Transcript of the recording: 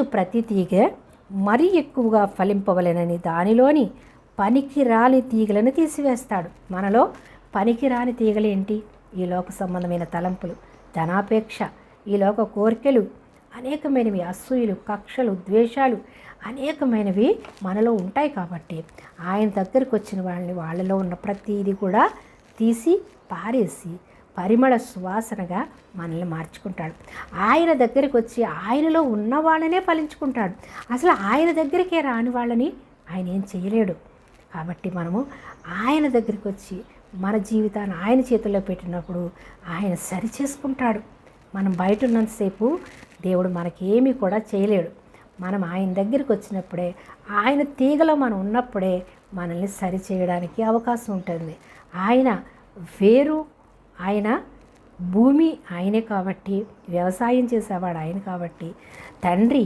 ప్రతి తీగ మరీ ఎక్కువగా ఫలింపవలెనని దానిలోని పనికిరాని తీగలను తీసివేస్తాడు. మనలో పనికిరాని తీగలేంటి? ఈ లోక సంబంధమైన తలంపులు, ధనాపేక్ష, ఈ లోక కోరికలు, అనేకమైనవి, అసూయలు, కక్షలు, ద్వేషాలు అనేకమైనవి మనలో ఉంటాయి. కాబట్టి ఆయన దగ్గరికి వచ్చిన వాళ్ళలో ఉన్న ప్రతిదీ కూడా తీసి పారేసి పరిమళ సువాసనగా మనల్ని మార్చుకుంటాడు. ఆయన దగ్గరికి వచ్చి ఆయనలో ఉన్న వాళ్ళనే ఫలించుకుంటాడు. అసలు ఆయన దగ్గరికే రాని వాళ్ళని ఆయన ఏం చేయలేడు. కాబట్టి మనము ఆయన దగ్గరికి వచ్చి మన జీవితాన్ని ఆయన చేతుల్లో పెట్టినప్పుడు ఆయన సరి చేసుకుంటాడు. మనం బయట ఉన్నంతసేపు దేవుడు మనకేమీ కూడా చేయలేడు. మనం ఆయన దగ్గరికి వచ్చినప్పుడే, ఆయన తీగలో మనం ఉన్నప్పుడే మనల్ని సరి చేయడానికి అవకాశం ఉంటుంది. ఆయన వేరు, ఆయన భూమి ఆయనే కాబట్టి, వ్యవసాయం చేసేవాడు ఆయన కాబట్టి, తండ్రి